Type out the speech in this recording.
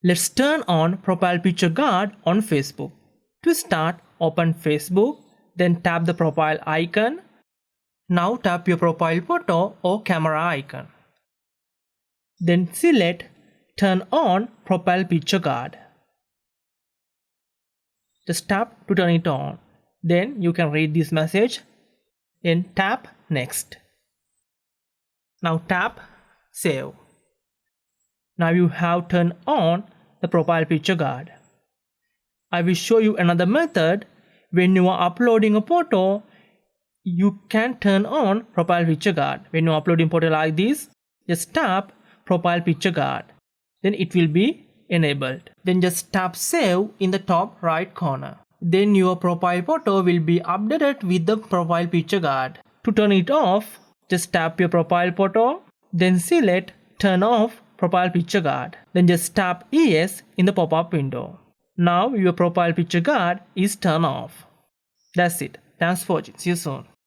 Let's turn on Profile Picture Guard on Facebook. To start, open Facebook, then tap the profile icon. Now tap your profile photo or camera icon. Then select Turn on Profile Picture Guard. Just tap to turn it on. Then you can read this message. Then tap Next. Now tap Save. Now you have turned on the Profile Picture Guard. I will show you another method. When you are uploading a photo, you can turn on Profile Picture Guard. When you are uploading photo like this, just tap Profile Picture Guard. Then it will be enabled. Then just tap Save in the top right corner. Then your profile photo will be updated with the Profile Picture Guard. To turn it off, just tap your profile photo, then select Turn off Profile Picture Guard. Then just tap Yes in the pop-up window. Now your Profile Picture Guard is turned off. That's it. Thanks for watching. See you soon.